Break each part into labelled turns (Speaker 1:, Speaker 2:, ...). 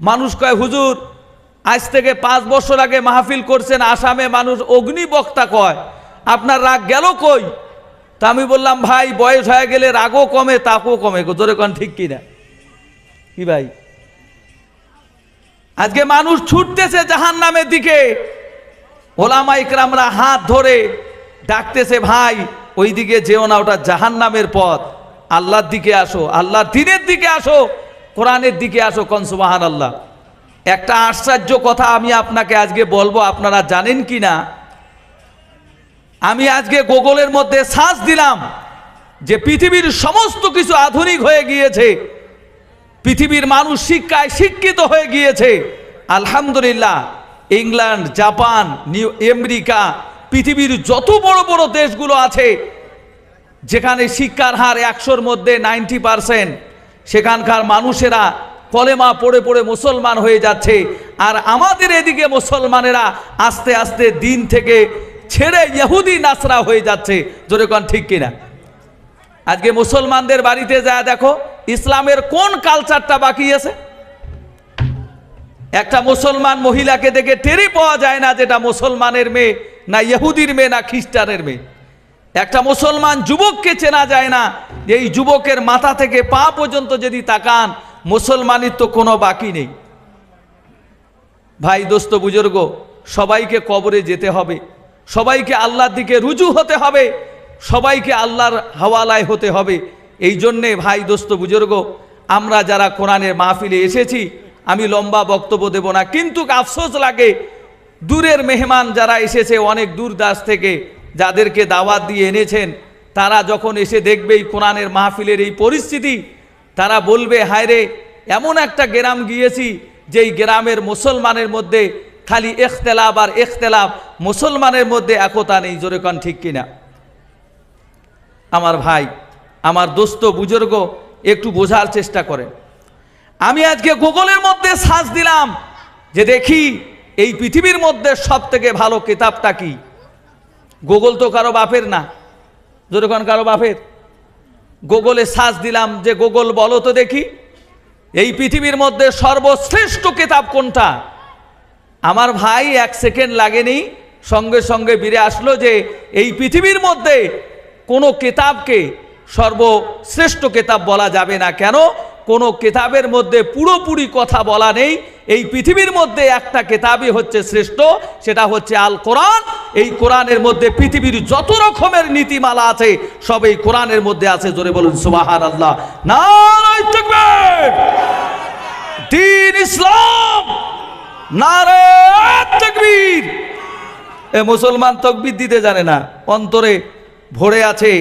Speaker 1: মানুষ কয় হুজুর আজ থেকে 5 বছর আগে মাহফিল করছেন, আসামে মানুষ অগ্নি বক্তা কয়, আপনার রাগ গেল কই? তা আমি বললাম ভাই বয়স হয়ে গেলে রাগও কমে তাপও কমে। জোরে কোন ঠিক কিনা? কি ভাই, আজকে মানুষ ছুটতেছে জাহান্নামের দিকে, ওলামা ইকরামরা হাত ধরে ডাকতেছে ভাই ওই দিকে যেও না, ওটা জাহান্নামের পথ, আল্লাহর দিকে আসো, আল্লাহর দ্বীনের দিকে আসো, কোরআনের দিকে আসো। কোন সুবহানাল্লাহ। একটা আশ্চর্য কথা আমি আপনাকে আজকে বলবো, আপনারা জানেন কি না? আমি আজকে গুগলের মধ্যে সার্চ দিলাম যে পৃথিবীর সমস্ত কিছু আধুনিক হয়ে গিয়েছে, পৃথিবীর মানুষ শিক্ষায় শিক্ষিত হয়ে গিয়েছে আলহামদুলিল্লাহ। ইংল্যান্ড, জাপান, আমেরিকা, পৃথিবীর যত বড় বড় দেশগুলো আছে যেখানে শিক্ষার হার 100-র মধ্যে 90%, সেখানকার মানুষেরা কলেমা পড়ে পড়ে মুসলমান হয়ে যাচ্ছে। আর আমাদের এদিকে মুসলমানেরা আস্তে আস্তে দিন থেকে ছেড়ে ইহুদি নাসরা হয়ে যাচ্ছে। জোরে কোন ঠিক কিনা? আজকে মুসলমানদের বাড়িতে যা দেখো, ইসলামের কোন কালচারটা বাকি আছে? একটা মুসলমান মহিলাকে দেখে টেরই পাওয়া যায় না যেটা মুসলমানের মেয়ে, না ইহুদির মেয়ে, না খ্রিস্টানের মেয়ে। একটা মুসলমান যুবককে চেনা যায় না, এই যুবকের মাথা থেকে পা পর্যন্ত যদি তাকান, মুসলমানের তো কোনো বাকি নেই। ভাই দোস্ত বুজুর্গ, সবাইকে কবরে যেতে হবে, সবাইকে আল্লাহর দিকে রুজু হতে হবে, সবাইকে আল্লাহর হাওয়ালায় হতে হবে। এই জন্যে ভাই দোস্ত বুজুর্গ, আমরা যারা কোরআনের মাহফিলে এসেছি, আমি লম্বা বক্তব্য দেব না, কিন্তু আফসোস লাগে দূরের মেহমান যারা এসেছে অনেক দূর দাস থেকে, যাদেরকে দাওয়াত দিয়ে এনেছেন, তারা যখন এসে দেখবে এই কোরআনের মাহফিলের এই পরিস্থিতি, তারা বলবে হায় রে, এমন একটা গ্রাম গিয়েছি যেই গ্রামের মুসলমানের মধ্যে খালি ইখতিলাফ আর ইখতিলাফ, মুসলমানের মধ্যে একতা নেই। জোরে কোন ঠিক কিনা? আমার ভাই, আমার দোস্ত বুজুর্গ, একটু বোঝার চেষ্টা করেন। আমি আজকে গুগলের মধ্যে সার্চ দিলাম যে দেখি এই পৃথিবীর মধ্যে সব থেকে ভালো কিতাবটা কি। গুগল তো কারো বাপের না, যখন কারো বাপের। গুগলে সার্চ দিলাম যে গুগল বলো তো দেখি এই পৃথিবীর মধ্যে সর্বশ্রেষ্ঠ কিতাব কোনটা। আমার ভাই 1 সেকেন্ড লাগেনি, সঙ্গে সঙ্গে বেরিয়ে আসলো যে এই পৃথিবীর মধ্যে কোনো কিতাবকে সর্বশ্রেষ্ঠ কিতাব বলা যাবে না। কেন? কোনো কিতাবের মধ্যে পুরোপুরি কথা বলা নেই। এই পৃথিবীর মধ্যে একটা কিতাবই হচ্ছে শ্রেষ্ঠ, সেটা হচ্ছে আল কোরআন। এই কোরআনের মধ্যে পৃথিবীর যত রকমের নীতিমালা আছে সব এই কোরআনের মধ্যে আছে। জোরে বলুন সুবহানাল্লাহ। নারে তাকবীর, দ্বীন ইসলাম, নারে তাকবীর। এ মুসলমান তাকবীর দিতে জানে না, অন্তরে ভরে আছে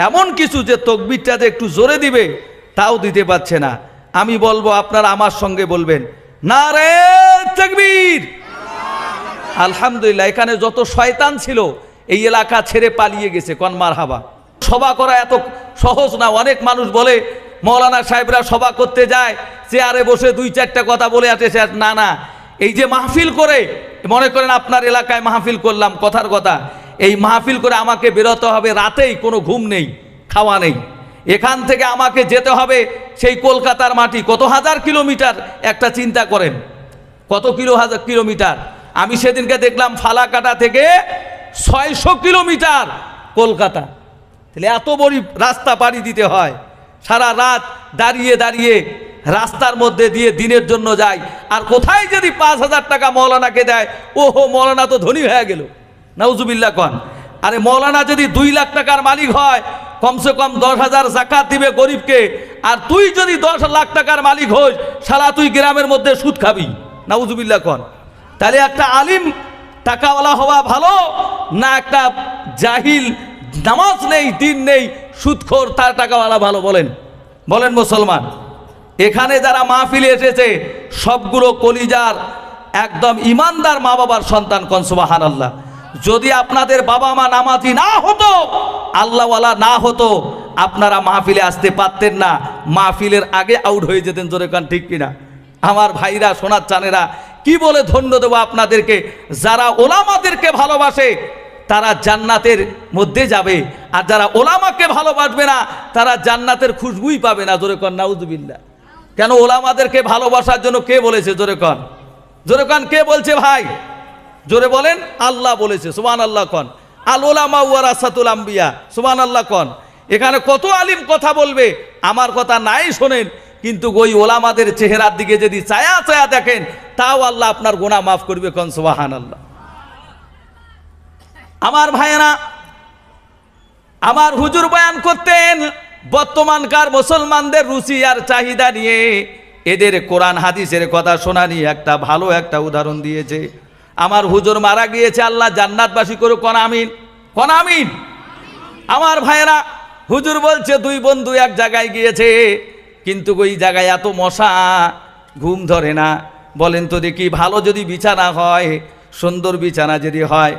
Speaker 1: এমন কিছু যে তাকবীরটাতে একটু জোরে দিবে তাও দিতে পারছে না। আমি বলবো, আপনারা আমার সঙ্গে বলবেন নারে তাকবীর। আলহামদুলিল্লাহ, এখানে যত শয়তান ছিল এই এলাকা ছেড়ে পালিয়ে গেছে। কোন মারহাবা। সভা করা এত সহজ না। অনেক মানুষ বলে মৌলানা সাহেবরা সভা করতে যায়, চেয়ারে বসে 2-4টা কথা বলে আসে। না না, এই যে মাহফিল করে, মনে করেন আপনার এলাকায় মাহফিল করলাম, কথার কথা, এই মাহফিল করে আমাকে বেরোতে হবে রাতেই, কোনো ঘুম নেই, খাওয়া নেই। এখান থেকে আমাকে যেতে হবে সেই কলকাতার মাটি, কত হাজার কিলোমিটার একটা চিন্তা করেন, কত কিলোমিটার। আমি সেদিনকে দেখলাম ফালাকাটা থেকে 600 কিলোমিটার কলকাতা। তাহলে এত বড় রাস্তা পাড়ি দিতে হয়, সারা রাত দাঁড়িয়ে দাঁড়িয়ে রাস্তার মধ্যে দিয়ে দিনের জন্য যায়। আর কোথায় যদি 5,000 টাকা মৌলানাকে দেয়, ওহো মৌলানা তো ধনী হয়ে গেল, নাউজুবিল্লাহ কন। আরে মৌলানা যদি 2 লাখ টাকার মালিক হয়, কমসে কম 10,000 যাকাত দিবে গরিবকে। আর তুই যদি 10 লাখ টাকার মালিক হোস, শালা তুই গ্রামের মধ্যে সুদ খাবি, নাউজুবিল্লাহ কন। তাহলে একটা আলিম টাকাওয়ালা হওয়া ভালো না একটা জাহিল, নামাজ নেই, দিন নেই, সুদখোর, তার টাকাওয়ালা ভালো? বলেন বলেন মুসলমান। এখানে যারা মাহফিলে এসেছে সবগুলো কলিজার একদম ইমানদার মা বাবার সন্তান। কোন সুবহানাল্লাহ। যদি আপনাদের বাবা মা নামাজি না হতো, আল্লাহওয়ালা না হতো, আপনারা মাহফিলে আসতে পারতেন না, মাহফিলের আগে আউট হয়ে যেতেন। জোরে কান ঠিক কিনা? আমার ভাইরা, সোনার চানেরা, কি বলে ধন্য দেব আপনাদেরকে। যারা ওলামাদেরকে ভালোবাসে তারা জান্নাতের মধ্যে যাবে, আর যারা ওলামাকে ভালোবাসবে না তারা জান্নাতের খুশবুই পাবে না। জোরে কান নাউজুবিল্লাহ। কেন ওলামাদেরকে ভালোবাসার জন্য কে বলেছে? জোরে কন, জোরে কন, কে বলছে ভাই? জোরে বলেন। আল্লাহ বলেছে, সুবহানাল্লাহ কন। আল উলামা ওয়ারাসাতুল আম্বিয়া, সুবহানাল্লাহ কন। এখানে কত আলিম কথা বলবে, আমার কথা নাই শোনেন, কিন্তু ওই ওলামাদের চেহারার দিকে যদি ছায়া ছায়া দেখেন, তাও আল্লাহ আপনার গুনাহ মাফ করবে। কন সুবহানাল্লাহ। আমার ভাইয়েরা, আমার হুজুর বয়ান করতেন বর্তমানকার মুসলমানদের রুচি আর চাহিদা নিয়ে, এদের কোরআন হাদিসের কথা শোনা নিয়ে একটা ভালো একটা উদাহরণ দিয়েছে। আমার হুজুর মারা গিয়েছে, আল্লাহ জান্নাতবাসী করুক, কোন আমিন, কোন আমিন। আমার ভাইয়েরা, হুজুর বলছে দুই বন্ধু এক জায়গায় গিয়েছে, কিন্তু ওই জায়গায় এত মশা, ঘুম ধরে না। বলেন তো দেখি, ভালো যদি বিছানা হয়, সুন্দর বিছানা যদি হয়,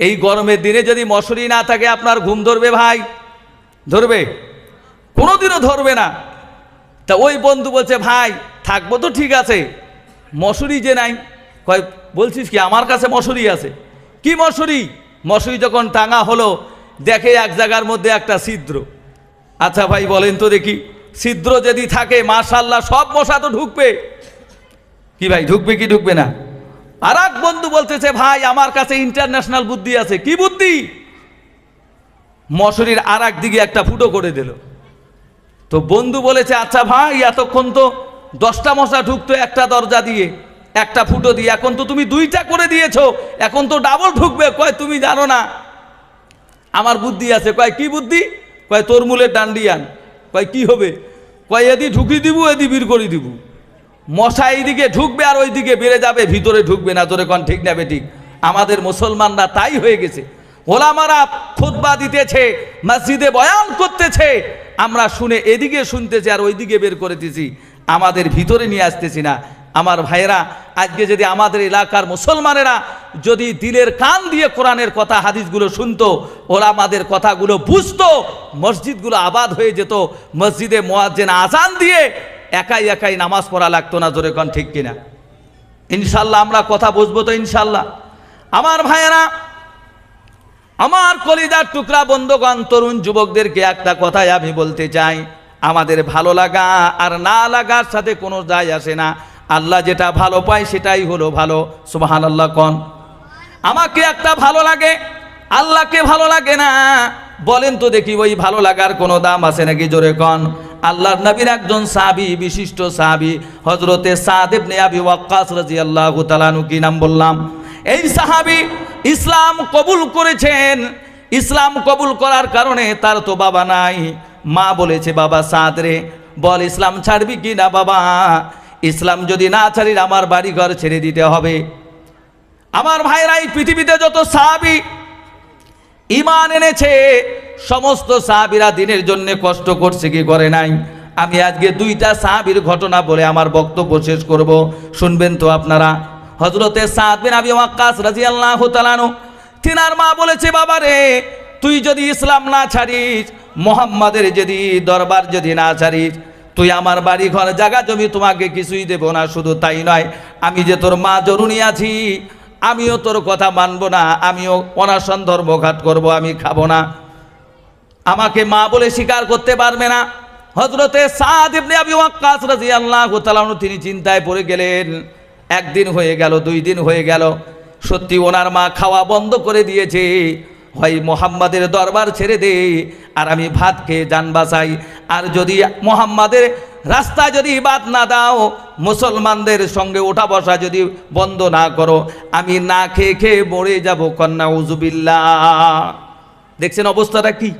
Speaker 1: এই গরমের দিনে যদি মশারি না থাকে, আপনার ঘুম ধরবে ভাই? ধরবে? কোনোদিনও ধরবে না। তা ওই বন্ধু বলছে, ভাই থাকবো তো ঠিক আছে, মশারি যে নাই। কয়, বলছিস কি? আমার কাছে মশারি আছে। কি মশারি? মশারি যখন টাঙা হলো, দেখে এক জায়গার মধ্যে একটা ছিদ্র। আচ্ছা ভাই বলেন তো দেখি, ছিদ্র যদি থাকে, মাশাআল্লাহ সব মশা তো ঢুকবে। কি ভাই, ঢুকবে কি ঢুকবে না? আর এক বন্ধু বলতেছে, ভাই আমার কাছে ইন্টারন্যাশনাল বুদ্ধি আছে। কি বুদ্ধি? মশারির আর এক দিকে একটা ফুটো করে দিল। তো বন্ধু বলেছে, আচ্ছা ভাই এতক্ষণ তো 10টা মশা ঢুকতো একটা দরজা দিয়ে, একটা ফুটো দিয়ে, এখন তো তুমি 2টা করে দিয়েছো, এখন তো ডাবল ঢুকবে। কয়, তুমি জানো না আমার বুদ্ধি আছে। কয়, কি বুদ্ধি? কয়, তোর মূলের ডান্ডি আন। কয়, কি হবে? কয়, এদি ঢুকি দিব, এদি বের করে দিব। মশা এইদিকে ঢুকবে আর ওইদিকে বেড়ে যাবে, ভিতরে ঢুকবে না। তোরে কোন ঠিক না বেঠিক? আমাদের মুসলমানরা তাই হয়ে গেছে। ওলামারা খুতবা দিতেছে, মসজিদে বয়ান করতেছে, আমরা শুনে এদিকে শুনতেছি আর ওইদিকে বের করে দিছি, আমাদের ভিতরে নিয়ে আসতেছি না। আমার ভাইয়েরা, আজকে যদি আমাদের এলাকার মুসলমানেরা যদি দিলের কান দিয়ে কোরআনের কথা হাদিসগুলো শুনতো, ওরা আমাদের কথাগুলো বুঝতো, মসজিদগুলো আবাদ হয়ে যেত। মসজিদে মুয়াজ্জিন আজান দিয়ে একাই একাই নামাজ পড়া লাগতো না। জোরে কোন ঠিক কিনা? ইনশাল্লাহ আমরা কথা বুঝবো তো ইনশাল্লাহ। আমার ভাইয়েরা, আমার কলিজার টুকরা বন্ধুগণ, তরুণ যুবকদেরকে একটা কথাই আমি বলতে চাই, আমাদের ভালো লাগা আর না লাগার সাথে কোনো যায় আসে না। আল্লাহ যেটা ভালো পায় সেটাই হলো ভালো। সুবহানাল্লাহ কোন। আমাকে একটা ভালো লাগে, আল্লাহকে ভালো লাগে না। বলেন তো দেখি, ওই ভালো লাগার কোনো দাম আছে নাকি? জোরে কোন। আল্লাহর নবীর একজন সাহাবী, বিশিষ্ট সাহাবী হযরতে সাদ ইবনে আবি ওয়াক্কাস রাদিয়াল্লাহু তাআলা আনহু, কি নাম বললাম? এই সাহাবী ইসলাম কবুল করেছেন। ইসলাম কবুল করার কারণে তার তো বাবা নাই। মা বলেছে, বাবা সাদ রে, বল ইসলাম ছাড়বি কি না বাবা? ইসলাম যদি না ছাড়ি, আমার বাড়ি ঘর ছেড়ে দিতে হবে। আমার ভাইরা, এই পৃথিবীতে যত সাহাবী ঈমান এনেছে, সমস্ত সাহাবীরা দিনের জন্য কষ্ট করছে কি করে নাই? আমি আজকে 2টা সাহাবীর ঘটনা বলে আমার বক্তব্য শেষ করব, শুনবেন তো আপনারা। হযরতে সাদ বিন আবি ওয়াক্কাস রাদিয়াল্লাহু তাআলা আনহু, তিনার মা বলেছে, বাবা রে, তুই যদি ইসলাম না ছাড়িস, মুহাম্মাদের যদি দরবার যদি না ছাড়িস, তুই আমার বাড়ি ঘর জায়গা জমি তোমাকে কিছুই দেব না। শুধু তাই নয়, আমি যে তোর মা জরুনি আছি, আমিও তোর কথা মানব না, আমিও অনাশন ধর্মঘাট করব, আমি খাবো না। আমাকে মা বলে স্বীকার করতে পারবে না। হযরতে সাদ ইবনে আবি ওয়াক্কাস রাদিয়াল্লাহু তাআলা আনহু, তিনি চিন্তায় পড়ে গেলেন। 1 দিন হয়ে গেল, 2 দিন হয়ে গেল, সত্যি ওনার মা খাওয়া বন্ধ করে দিয়েছে। হয় মুহাম্মাদের দরবার ছেড়ে দে আর আমি ভাত খেয়ে জান বাঁচাই, আর যদি মুহাম্মাদের রাস্তায় যদি বাদ না দাও, মুসলমানদের সঙ্গে ওঠা বসা যদি বন্ধ না করো, আমি না খেয়ে খেয়ে মরে যাব। কন্যা উযুবিল্লাহ। দেখছেন অবস্থাটা কি?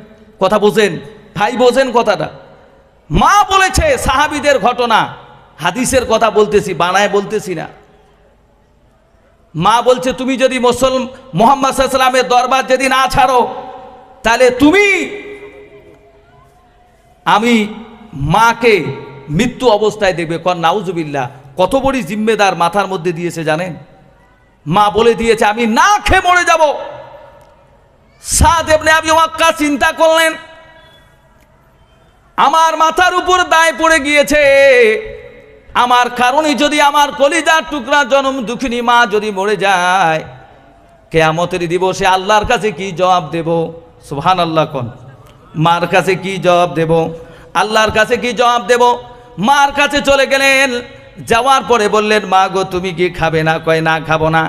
Speaker 1: কথা বোঝেন ভাই, বোঝেন কথাটা? মা বলেছে, সাহাবীদের ঘটনা, হাদিসের কথা বলতেছি, বানায় বলতেছি না। মা বলছে, তুমি যদি মুহাম্মদ সাল্লাল্লাহু আলাইহি ওয়াসাল্লামের দরবার যদি না ছাড়ো, তাহলে আমি মাকে মৃত্যু অবস্থায় দেখবে। কন নাউজুবিল্লাহ। কত বড় জিম্মেদার মাথার মধ্যে দিয়েছে জানেন? মা বলে দিয়েছে, আমি না খেয়ে মরে যাব। সাদ ইবনে আবি ওয়াক্কাস চিন্তা করলেন, আমার মাথার উপর দায় পড়ে গিয়েছে, আমার কারণে যদি আমার কলিজার টুকরা জনম দুঃখিনী মা যদি মরে যায়, কিয়ামতের দিবসে আল্লাহর কাছে কি জবাব দেব? সুবহানাল্লাহ কোন। মার কাছে কি জবাব দেব? আল্লাহর কাছে কি জবাব দেব? মার কাছে চলে গেলেন। যাওয়ার পরে বললেন, মা গো তুমি কি খাবে না? কয় না খাবো না।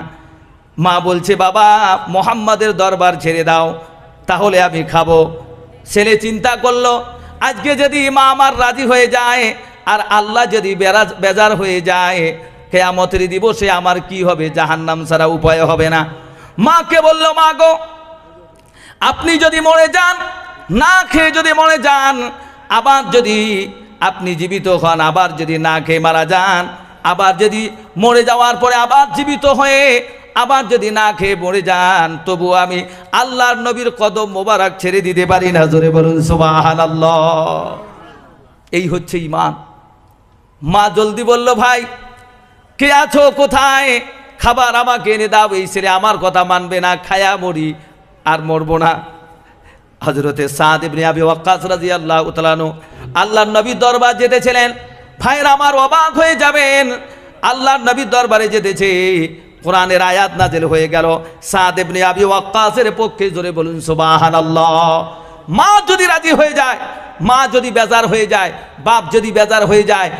Speaker 1: মা বলছে, বাবা মোহাম্মদের দরবার ছেড়ে দাও, তাহলে আমি খাবো। ছেলে চিন্তা করলো, আজকে যদি মা আমার রাজি হয়ে যায় আর আল্লাহ যদি বেজার হয়ে যায়, কিয়ামতের দিবসে আমার কি হবে? জাহান্নাম ছাড়া উপায় হবে না। মাকে বলল, মা গো আপনি যদি মরে যান, না খেয়ে যদি মরে যান, আবার যদি আপনি জীবিত হন, আবার যদি না খেয়ে মারা যান, আবার যদি মরে যাওয়ার পরে আবার জীবিত হয়ে আবার যদি না খেয়ে মরে যান, তবু আমি আল্লাহর নবীর কদম মোবারক ছেড়ে দিতে পারি না। জোরে বলুন সুবহানাল্লাহ। এই হচ্ছে ঈমান। মা জলদি বলল, ভাই কে আছো, কোথায়? খাবার আমাকে এনে দাও। এই ছেলে আমার কথা মানবে না, খায়া মরি আর মরবো না। হযরতে সাদ ইবনে আবি ওয়াক্কাস রাদিয়াল্লাহু তাআলা আনহু আল্লাহর নবীর দরবার যেতেছিলেন। ভাইয়ের আমার অবাক হয়ে যাবেন, আল্লাহর নবীর দরবারে যেতেছে, কোরআনের আয়াত নাযিল হয়ে গেল সাদ ইবনে আবি ওয়াক্কাসের পক্ষে। জোরে বলুন সুবহানাল্লাহ। মা যদি রাজি হয়ে যায়, মা যদি বেজার হয়ে যায়, বাপ যদি বেজার হয়ে যায়,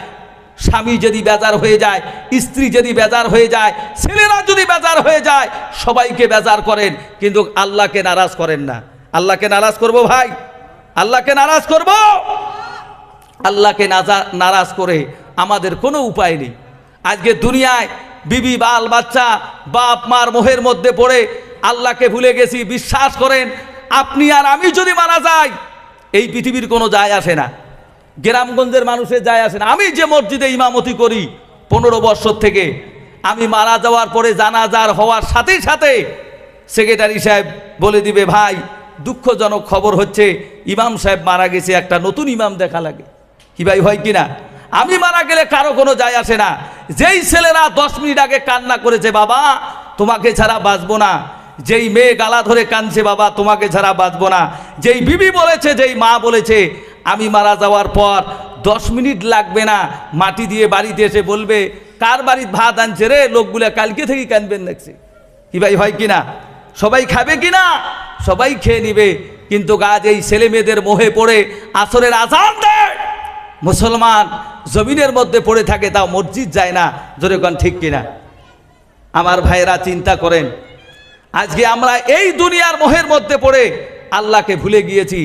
Speaker 1: স্বামী যদি বেজার হয়ে যায়, স্ত্রী যদি বেজার হয়ে যায়, ছেলেরা যদি বেজার হয়ে যায়, সবাইকে বেজার করেন কিন্তু আল্লাহকে নারাজ করেন না। আল্লাহকে নারাজ করব ভাই? আল্লাহকে নারাজ করব? আল্লাহকে নারাজ করে আমাদের কোনো উপায় নেই। আজকে দুনিয়ায় বিবি বাল বাচ্চা বাপ মার মোহের মধ্যে পড়ে আল্লাহকে ভুলে গেছি। বিশ্বাস করেন, আপনি আর আমি যদি মারা যাই, এই পৃথিবীর কোনো যায় আসে না, গ্রামগঞ্জের মানুষের যায় আসে না। আমি যে মসজিদে ইমামতি করি 15 বছর থেকে, আমি মারা যাওয়ার পরে জানাজার হওয়ার সাথে সাথে সেক্রেটারি সাহেব বলে দিবে, ভাই দুঃখজনক খবর হচ্ছে ইমাম সাহেব মারা গেছে, একটা নতুন ইমাম দেখা লাগে। কি ভাই হয় কিনা? আমি মারা গেলে কারো কোনো যায় আসে না। যেই ছেলেরা 10 মিনিট আগে কান্না করেছে, বাবা তোমাকে ছাড়া বাঁচবো না, যেই মেয়ে গালা ধরে কাঁদছে, বাবা তোমাকে ছাড়া বাঁচবো না, যেই বিবি বলেছে, যেই মা বলেছে আমি মারা যাওয়ার পর 10 মিনিট লাগবে না, মাটি দিয়ে বাড়িতে এসে বলবে, কার বাড়ির ভাত আনছে রে, লোকগুলা কালকে থেকে কানবেন দেখছে। কি ভাই হয় কিনা? সবাই খাবে কিনা? সবাই খেয়ে নিবে। কিন্তু আজ এই ছেলে মেয়েদের মোহে পড়ে আসরের আজান দেয়, মুসলমান জমিনের মধ্যে পড়ে থাকে, তাও মসজিদ যায় না। জোরে কোন ঠিক কিনা? আমার ভাইয়েরা চিন্তা করেন, আজকে আমরা এই দুনিয়ার মোহের মধ্যে পড়ে আল্লাহকে ভুলে গিয়েছি।